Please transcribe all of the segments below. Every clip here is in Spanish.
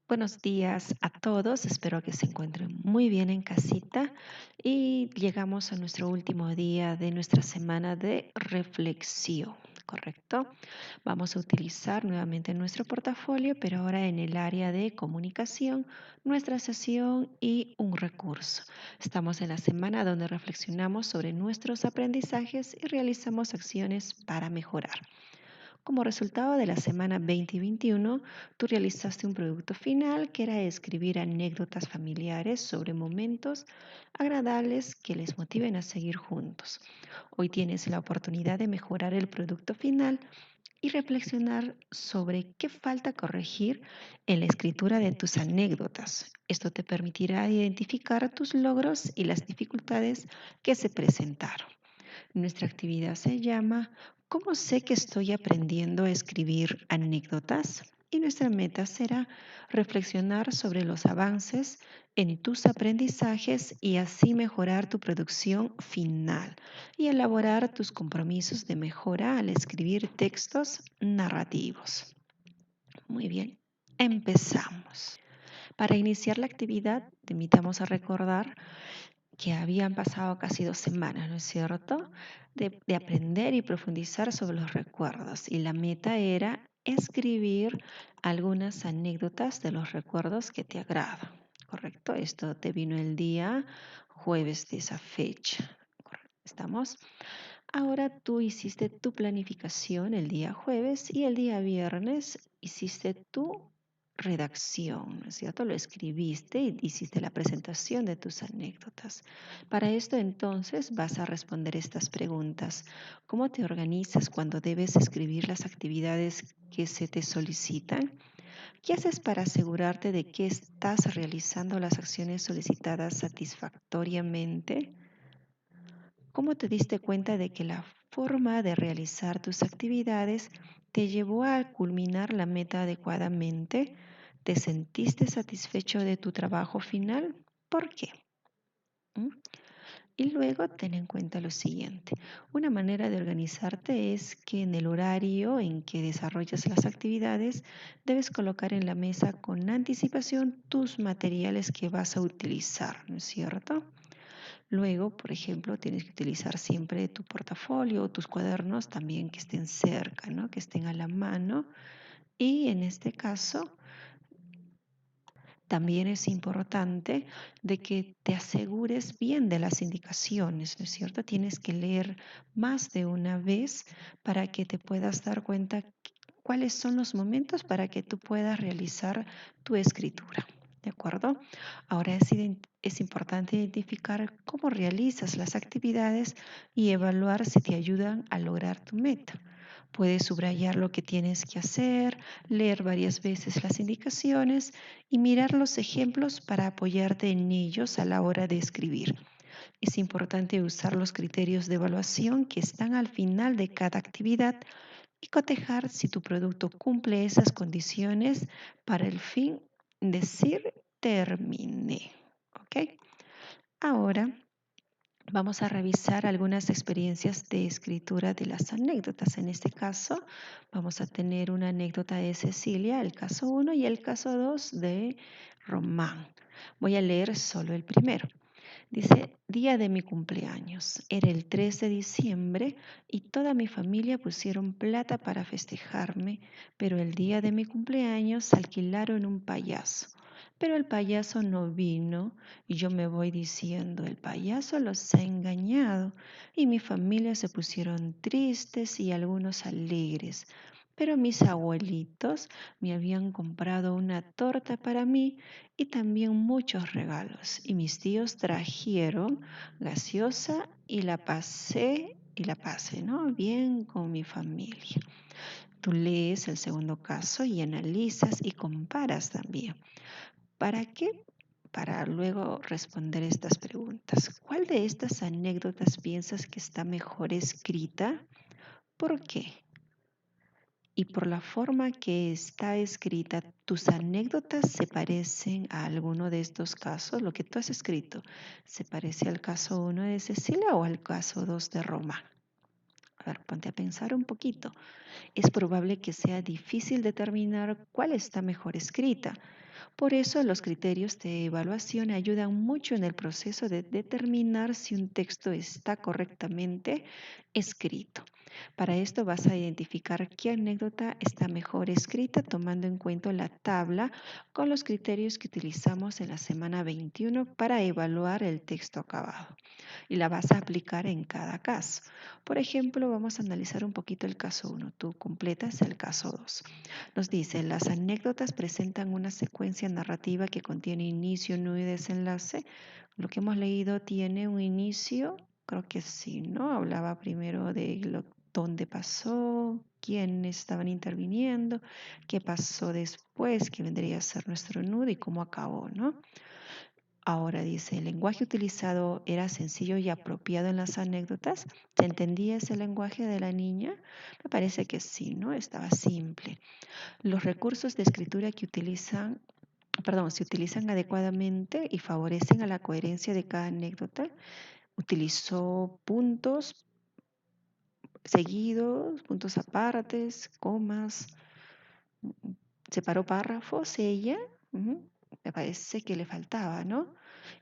Buenos días a todos, espero que se encuentren muy bien en casita y llegamos a nuestro último día de nuestra semana de reflexión, ¿correcto? Vamos a utilizar nuevamente nuestro portafolio, pero ahora en el área de comunicación, nuestra sesión y un recurso. Estamos en la semana donde reflexionamos sobre nuestros aprendizajes y realizamos acciones para mejorar. Como resultado de la semana 20 y 21, tú realizaste un producto final que era escribir anécdotas familiares sobre momentos agradables que les motiven a seguir juntos. Hoy tienes la oportunidad de mejorar el producto final y reflexionar sobre qué falta corregir en la escritura de tus anécdotas. Esto te permitirá identificar tus logros y las dificultades que se presentaron. Nuestra actividad se llama ¿Cómo sé que estoy aprendiendo a escribir anécdotas? Y nuestra meta será reflexionar sobre los avances en tus aprendizajes y así mejorar tu producción final y elaborar tus compromisos de mejora al escribir textos narrativos. Muy bien, empezamos. Para iniciar la actividad, te invitamos a recordar que habían pasado casi 2 semanas, ¿no es cierto? De aprender y profundizar sobre los recuerdos. Y la meta era escribir algunas anécdotas de los recuerdos que te agradan, ¿correcto? Esto te vino el día jueves de esa fecha. ¿Estamos? Ahora tú hiciste tu planificación el día jueves y el día viernes hiciste tu redacción, ¿no es cierto? Lo escribiste y hiciste la presentación de tus anécdotas. Para esto entonces vas a responder estas preguntas. ¿Cómo te organizas cuando debes escribir las actividades que se te solicitan? ¿Qué haces para asegurarte de que estás realizando las acciones solicitadas satisfactoriamente? ¿Cómo te diste cuenta de que la forma de realizar tus actividades te llevó a culminar la meta adecuadamente? ¿Te sentiste satisfecho de tu trabajo final? ¿Por qué? ¿Mm? Y luego ten en cuenta lo siguiente. Una manera de organizarte es que en el horario en que desarrollas las actividades debes colocar en la mesa con anticipación tus materiales que vas a utilizar, ¿no es cierto? Luego, por ejemplo, tienes que utilizar siempre tu portafolio o tus cuadernos también que estén cerca, ¿no? Que estén a la mano. Y en este caso, también es importante de que te asegures bien de las indicaciones, ¿no es cierto? Tienes que leer más de una vez para que te puedas dar cuenta cuáles son los momentos para que tú puedas realizar tu escritura. ¿De acuerdo? Ahora es importante identificar cómo realizas las actividades y evaluar si te ayudan a lograr tu meta. Puedes subrayar lo que tienes que hacer, leer varias veces las indicaciones y mirar los ejemplos para apoyarte en ellos a la hora de escribir. Es importante usar los criterios de evaluación que están al final de cada actividad y cotejar si tu producto cumple esas condiciones para el fin decir terminé. ¿Ok? Ahora vamos a revisar algunas experiencias de escritura de las anécdotas. En este caso, vamos a tener una anécdota de Cecilia, el caso uno y el caso 2 de Román. Voy a leer solo el primero. Dice, día de mi cumpleaños. Era el 3 de diciembre y toda mi familia pusieron plata para festejarme, pero el día de mi cumpleaños alquilaron un payaso. Pero el payaso no vino y yo me voy diciendo, el payaso los ha engañado y mi familia se pusieron tristes y algunos alegres. Pero mis abuelitos me habían comprado una torta para mí y también muchos regalos. Y mis tíos trajeron gaseosa y la pasé, ¿no? Bien con mi familia. Tú lees el segundo caso y analizas y comparas también. ¿Para qué? Para luego responder estas preguntas. ¿Cuál de estas anécdotas piensas que está mejor escrita? ¿Por qué? Y por la forma que está escrita, ¿tus anécdotas se parecen a alguno de estos casos? Lo que tú has escrito, ¿se parece al caso uno de Cecilia o al caso 2 de Roma? A ver, ponte a pensar un poquito. Es probable que sea difícil determinar cuál está mejor escrita. Por eso los criterios de evaluación ayudan mucho en el proceso de determinar si un texto está correctamente escrito. Para esto vas a identificar qué anécdota está mejor escrita tomando en cuenta la tabla con los criterios que utilizamos en la semana 21 para evaluar el texto acabado y la vas a aplicar en cada caso. Por ejemplo, vamos a analizar un poquito el caso 1. Tú completas el caso 2. Nos dice, las anécdotas presentan una secuencia narrativa que contiene inicio, nudo y desenlace. Lo que hemos leído tiene un inicio, creo que sí, ¿no? Hablaba primero de dónde pasó, quiénes estaban interviniendo, qué pasó después, que vendría a ser nuestro nudo y cómo acabó, ¿no? Ahora dice, ¿el lenguaje utilizado era sencillo y apropiado en las anécdotas? ¿Se entendía ese lenguaje de la niña? Me parece que sí, ¿no? Estaba simple. Los recursos de escritura que utilizan, perdón, se utilizan adecuadamente y favorecen a la coherencia de cada anécdota. Utilizó puntos seguidos, puntos apartes, comas, separó párrafos ella. Ujú. Me parece que le faltaba, ¿no?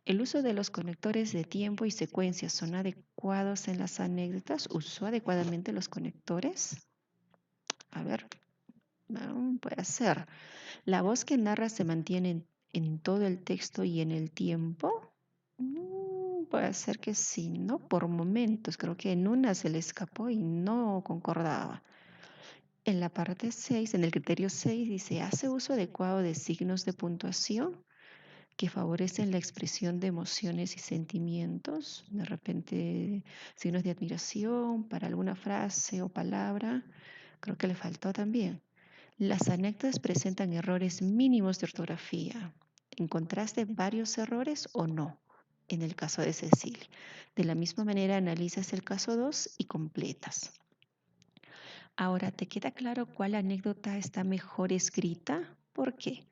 El uso de los conectores de tiempo y secuencia son adecuados en las anécdotas. ¿Usó adecuadamente los conectores? A ver, puede ser. ¿La voz que narra se mantiene en todo el texto y en el tiempo? Puede ser que sí, ¿no? Por momentos, creo que en una se le escapó y no concordaba. En la parte 6, en el criterio 6, dice, ¿hace uso adecuado de signos de puntuación que favorecen la expresión de emociones y sentimientos? De repente, signos de admiración para alguna frase o palabra. Creo que le faltó también. Las anécdotas presentan errores mínimos de ortografía. ¿Encontraste varios errores o no? En el caso de Cecilia. De la misma manera, analizas el caso 2 y completas. Ahora, ¿te queda claro cuál anécdota está mejor escrita? ¿Por qué?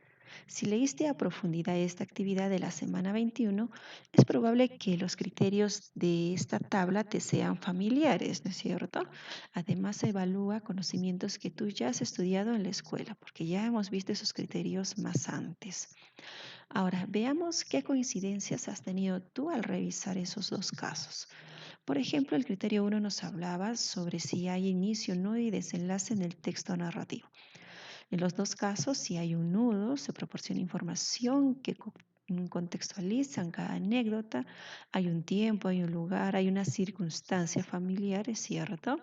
Si leíste a profundidad esta actividad de la semana 21, es probable que los criterios de esta tabla te sean familiares, ¿no es cierto? Además, evalúa conocimientos que tú ya has estudiado en la escuela, porque ya hemos visto esos criterios más antes. Ahora, veamos qué coincidencias has tenido tú al revisar esos dos casos. Por ejemplo, el criterio 1 nos hablaba sobre si hay inicio, nudo y desenlace en el texto narrativo. En los dos casos, si hay un nudo, se proporciona información que contextualizan cada anécdota, hay un tiempo, hay un lugar, hay una circunstancia familiar, ¿es cierto?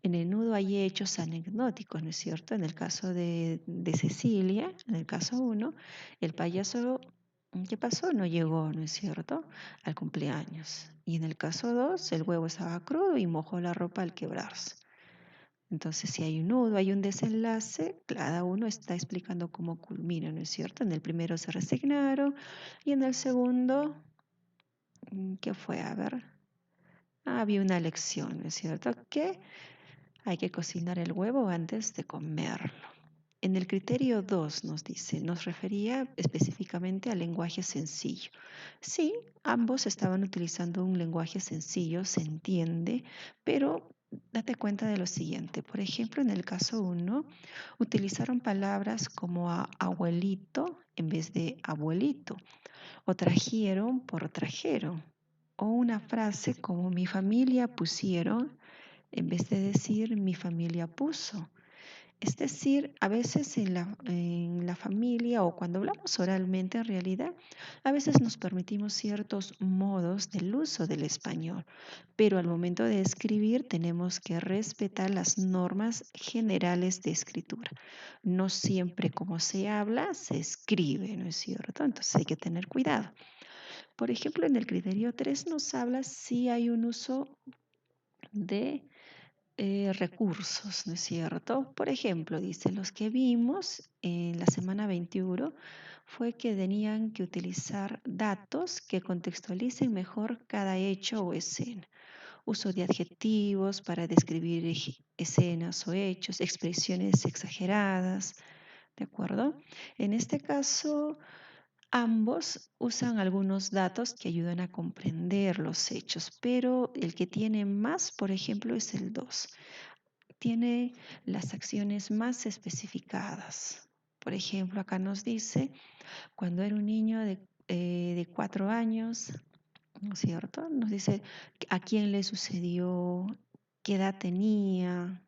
En el nudo hay hechos anecdóticos, ¿no es cierto? En el caso de Cecilia, en el caso 1, el payaso, ¿qué pasó? No llegó, ¿no es cierto? Al cumpleaños. Y en el caso 2, el huevo estaba crudo y mojó la ropa al quebrarse. Entonces, si hay un nudo, hay un desenlace, cada uno está explicando cómo culmina, ¿no es cierto? En el primero se resignaron y en el segundo, ¿qué fue? A ver, había una lección, ¿no es cierto? Que hay que cocinar el huevo antes de comerlo. En el criterio 2 nos dice, nos refería específicamente al lenguaje sencillo. Sí, ambos estaban utilizando un lenguaje sencillo, se entiende, pero date cuenta de lo siguiente. Por ejemplo, en el caso 1, utilizaron palabras como abuelito en vez de abuelito, o trajeron por trajeron, o una frase como mi familia pusieron en vez de decir mi familia puso. Es decir, a veces en la familia o cuando hablamos oralmente en realidad, a veces nos permitimos ciertos modos del uso del español, pero al momento de escribir tenemos que respetar las normas generales de escritura. No siempre como se habla, se escribe, ¿no es cierto? Entonces hay que tener cuidado. Por ejemplo, en el criterio 3 nos habla si hay un uso de recursos, ¿no es cierto? Por ejemplo, dice, los que vimos en la semana 21 fue que tenían que utilizar datos que contextualicen mejor cada hecho o escena. Uso de adjetivos para describir escenas o hechos, expresiones exageradas, ¿de acuerdo? En este caso, ambos usan algunos datos que ayudan a comprender los hechos, pero el que tiene más, por ejemplo, es el 2. Tiene las acciones más especificadas. Por ejemplo, acá nos dice, cuando era un niño de 4 años, ¿no es cierto? Nos dice a quién le sucedió, qué edad tenía.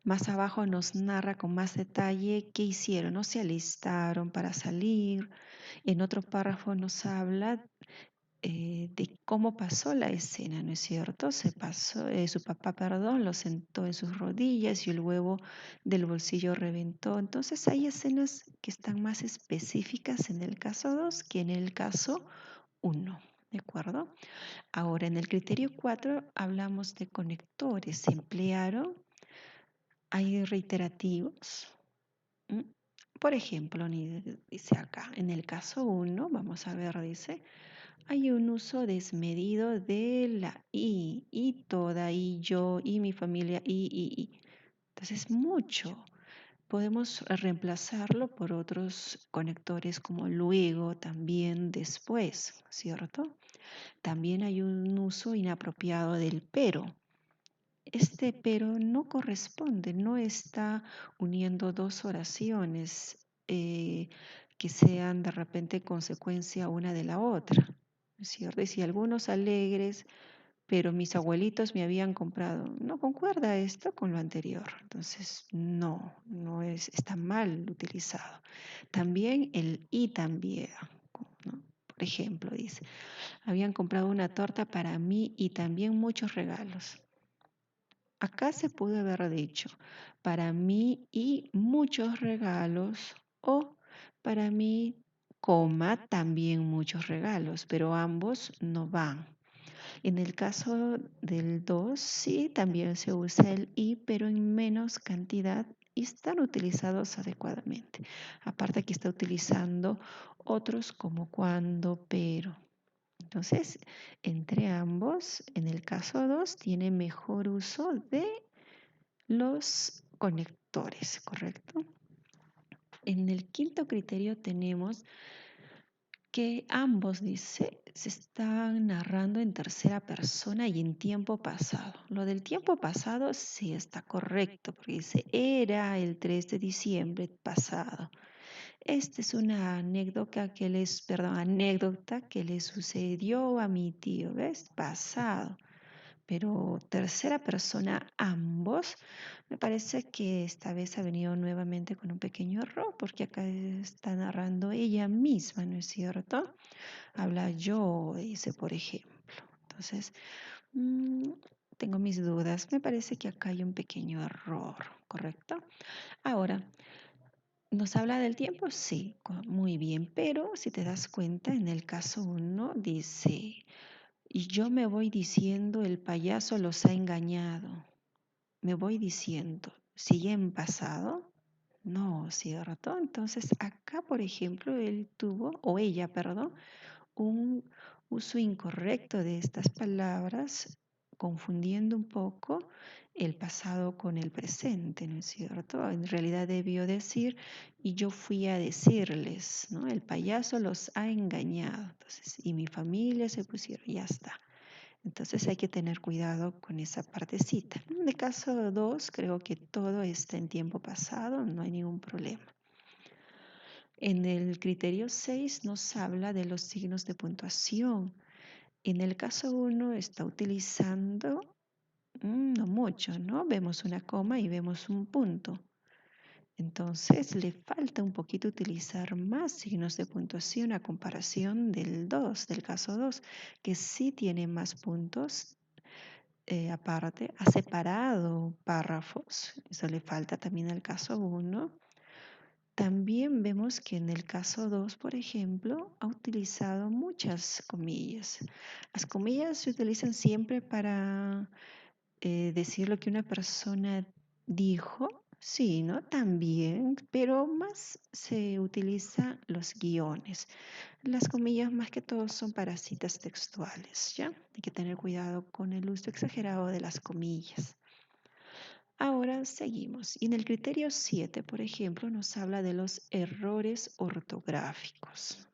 Más abajo nos narra con más detalle qué hicieron, no se alistaron para salir. En otro párrafo nos habla de cómo pasó la escena, ¿no es cierto? Su papá, perdón, lo sentó en sus rodillas y el huevo del bolsillo reventó. Entonces hay escenas que están más específicas en el caso 2 que en el caso uno. ¿De acuerdo? Ahora, en el criterio 4 hablamos de conectores. Se emplearon, hay reiterativos. ¿M? Por ejemplo, dice acá, en el caso uno vamos a ver, dice, hay un uso desmedido de la y toda, y yo, y mi familia, y. Entonces, mucho. Podemos reemplazarlo por otros conectores como luego, también, después, ¿cierto? También hay un uso inapropiado del pero. Este pero no corresponde, no está uniendo dos oraciones que sean de repente consecuencia una de la otra, ¿no es cierto? Y si algunos alegres, pero mis abuelitos me habían comprado, no concuerda esto con lo anterior, entonces no es, está mal utilizado. También el y también, ¿no? Por ejemplo, dice, habían comprado una torta para mí y también muchos regalos. Acá se pudo haber dicho, para mí y muchos regalos o para mí, coma, también muchos regalos, pero ambos no van. En el caso del 2 sí, también se usa el y, pero en menos cantidad y están utilizados adecuadamente. Aparte que está utilizando otros como cuando, pero. Entonces, entre ambos, en el caso 2 tiene mejor uso de los conectores, ¿correcto? En el quinto criterio tenemos que ambos, dice, se están narrando en tercera persona y en tiempo pasado. Lo del tiempo pasado sí está correcto, porque dice, era el 3 de diciembre pasado. Esta es una anécdota que le sucedió a mi tío, ¿ves? Pasado. Pero tercera persona ambos, me parece que esta vez ha venido nuevamente con un pequeño error, porque acá está narrando ella misma, ¿no es cierto? Habla yo, dice, por ejemplo. Entonces, mm, tengo mis dudas. Me parece que acá hay un pequeño error, ¿correcto? Ahora, ¿nos habla del tiempo? Sí, muy bien, pero si te das cuenta, en el caso uno dice, y yo me voy diciendo, el payaso los ha engañado. Me voy diciendo, ¿sigue en pasado? No, ¿cierto? Entonces acá, por ejemplo, él tuvo, o ella, perdón, un uso incorrecto de estas palabras, confundiendo un poco el pasado con el presente, ¿no es cierto? En realidad debió decir, y yo fui a decirles, ¿no? El payaso los ha engañado. Entonces, y mi familia se pusieron, ya está. Entonces hay que tener cuidado con esa partecita. En el caso 2, creo que todo está en tiempo pasado, no hay ningún problema. En el criterio 6 nos habla de los signos de puntuación. En el caso 1 está utilizando, no mucho, ¿no? Vemos una coma y vemos un punto. Entonces le falta un poquito utilizar más signos de puntuación a comparación del caso 2, que sí tiene más puntos. Aparte, ha separado párrafos, eso le falta también al caso 1. También vemos que en el caso 2, por ejemplo, ha utilizado muchas comillas. Las comillas se utilizan siempre para decir lo que una persona dijo, sí, ¿no? También, pero más se utilizan los guiones. Las comillas más que todo son para citas textuales, ¿ya? Hay que tener cuidado con el uso exagerado de las comillas. Ahora seguimos. Y en el criterio 7, por ejemplo, nos habla de los errores ortográficos.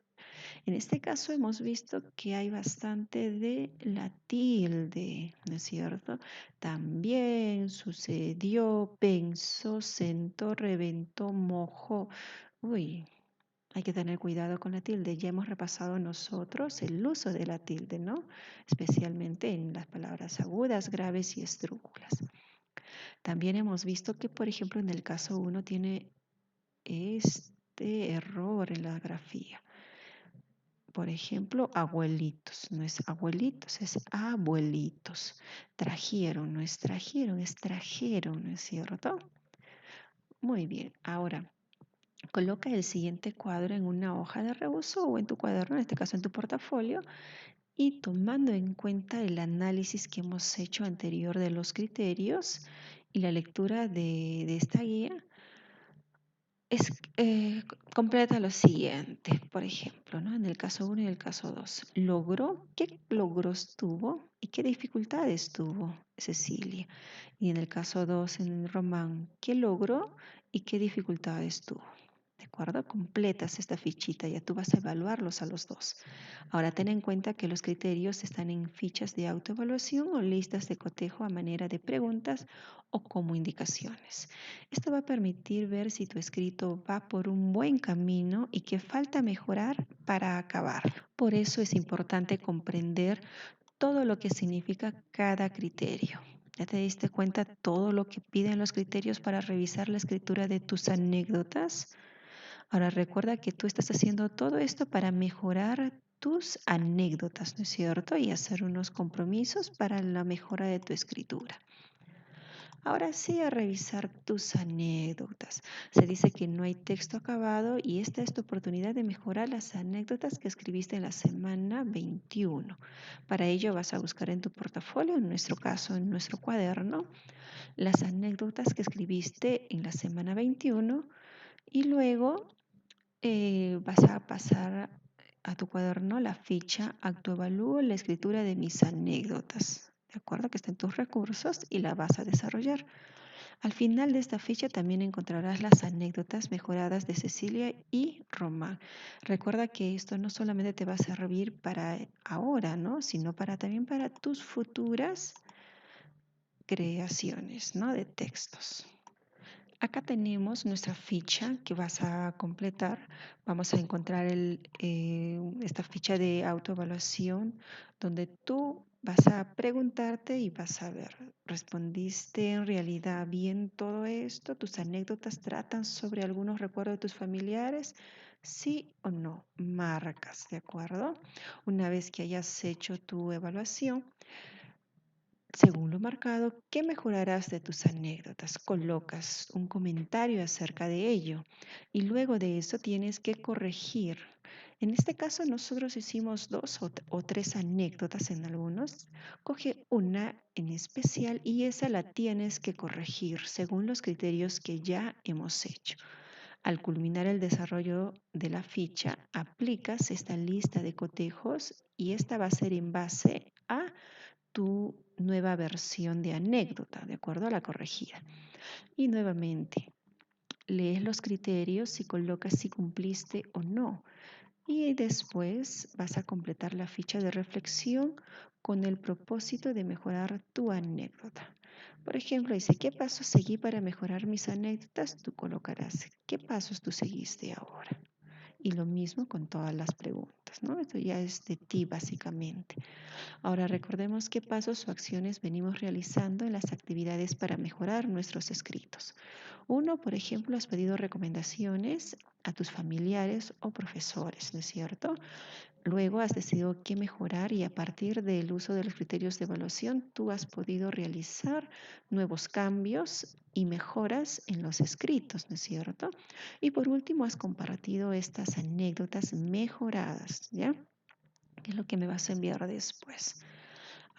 En este caso hemos visto que hay bastante de la tilde, ¿no es cierto? También sucedió, pensó, sentó, reventó, mojó. Uy, hay que tener cuidado con la tilde. Ya hemos repasado nosotros el uso de la tilde, ¿no? Especialmente en las palabras agudas, graves y estrúculas. También hemos visto que, por ejemplo, en el caso uno tiene este error en la grafía. Por ejemplo, abuelitos, no es abuelitos, es abuelitos. Trajeron, no es trajeron, es trajeron, ¿no es cierto? Muy bien, ahora coloca el siguiente cuadro en una hoja de reuso o en tu cuaderno, en este caso en tu portafolio, y tomando en cuenta el análisis que hemos hecho anterior de los criterios y la lectura de esta guía, completa lo siguiente, por ejemplo, ¿no? En el caso uno y el caso 2. ¿Qué logros tuvo y qué dificultades tuvo Cecilia? Y en el caso 2, en Román, ¿qué logró y qué dificultades tuvo? ¿De acuerdo? Completas esta fichita, ya tú vas a evaluarlos a los dos. Ahora ten en cuenta que los criterios están en fichas de autoevaluación o listas de cotejo a manera de preguntas o como indicaciones. Esto va a permitir ver si tu escrito va por un buen camino y que falta mejorar para acabar. Por eso es importante comprender todo lo que significa cada criterio. ¿Ya te diste cuenta todo lo que piden los criterios para revisar la escritura de tus anécdotas? Ahora recuerda que tú estás haciendo todo esto para mejorar tus anécdotas, ¿no es cierto? Y hacer unos compromisos para la mejora de tu escritura. Ahora sí, a revisar tus anécdotas. Se dice que no hay texto acabado y esta es tu oportunidad de mejorar las anécdotas que escribiste en la semana 21. Para ello vas a buscar en tu portafolio, en nuestro caso, en nuestro cuaderno, las anécdotas que escribiste en la semana 21 y luego vas a pasar a tu cuaderno la ficha autoevalúo la escritura de mis anécdotas. ¿De acuerdo? Que está en tus recursos y la vas a desarrollar. Al final de esta ficha también encontrarás las anécdotas mejoradas de Cecilia y Román. Recuerda que esto no solamente te va a servir para ahora, ¿no? Sino también para tus futuras creaciones, ¿no? De textos. Acá tenemos nuestra ficha que vas a completar. Vamos a encontrar esta ficha de autoevaluación donde tú vas a preguntarte y vas a ver, ¿respondiste en realidad bien todo esto? ¿Tus anécdotas tratan sobre algunos recuerdos de tus familiares? Sí o no, marcas, ¿de acuerdo? Una vez que hayas hecho tu evaluación, según lo marcado, ¿qué mejorarás de tus anécdotas? Colocas un comentario acerca de ello y luego de eso tienes que corregir. En este caso nosotros hicimos dos o tres anécdotas en algunos. Coge una en especial y esa la tienes que corregir según los criterios que ya hemos hecho. Al culminar el desarrollo de la ficha, aplicas esta lista de cotejos y esta va a ser en base a tu nueva versión de anécdota, de acuerdo a la corregida. Y nuevamente, lees los criterios y colocas si cumpliste o no. Y después vas a completar la ficha de reflexión con el propósito de mejorar tu anécdota. Por ejemplo, dice, ¿qué pasos seguí para mejorar mis anécdotas? Tú colocarás, ¿qué pasos tú seguiste ahora? Y lo mismo con todas las preguntas, ¿no? Esto ya es de ti básicamente. Ahora recordemos qué pasos o acciones venimos realizando en las actividades para mejorar nuestros escritos. Uno, por ejemplo, has pedido recomendaciones a tus familiares o profesores, ¿no es cierto? Luego has decidido qué mejorar y a partir del uso de los criterios de evaluación tú has podido realizar nuevos cambios y mejoras en los escritos, ¿no es cierto? Y por último has compartido estas anécdotas mejoradas, ¿ya? ¿Qué es lo que me vas a enviar después?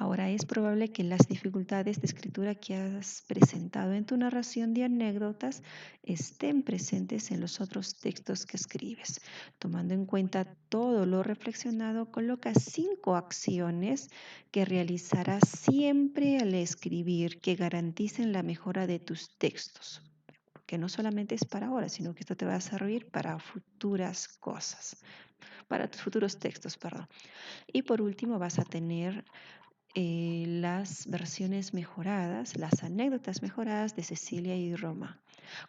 Ahora es probable que las dificultades de escritura que has presentado en tu narración de anécdotas estén presentes en los otros textos que escribes. Tomando en cuenta todo lo reflexionado, coloca 5 acciones que realizarás siempre al escribir que garanticen la mejora de tus textos. que no solamente es para ahora, sino que esto te va a servir para futuras cosas, para tus futuros textos, perdón. Y por último vas a tener las versiones mejoradas, las anécdotas mejoradas de Cecilia y Roma.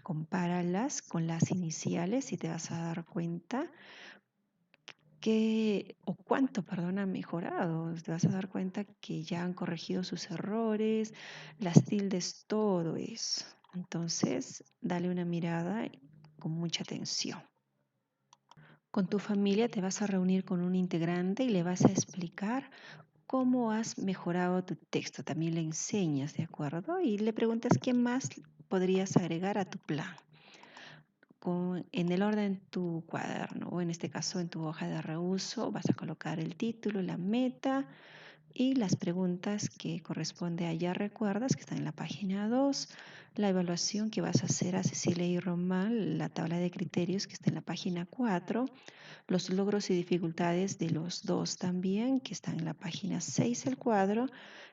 Compáralas con las iniciales y te vas a dar cuenta o cuánto, perdón, han mejorado. Te vas a dar cuenta que ya han corregido sus errores, las tildes, todo eso. Entonces, dale una mirada con mucha atención. Con tu familia te vas a reunir con un integrante y le vas a explicar cómo has mejorado tu texto. También le enseñas, ¿de acuerdo? Y le preguntas qué más podrías agregar a tu plan. En el orden tu cuaderno o en este caso en tu hoja de reuso vas a colocar el título, la meta y las preguntas que corresponde a ya recuerdas que están en la página 2, la evaluación que vas a hacer a Cecilia y Román, la tabla de criterios que está en la página 4, los logros y dificultades de los dos también que están en la página 6 el cuadro,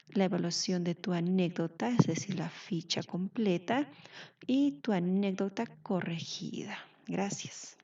la evaluación de tu anécdota, es decir, la ficha completa y tu anécdota corregida. Gracias.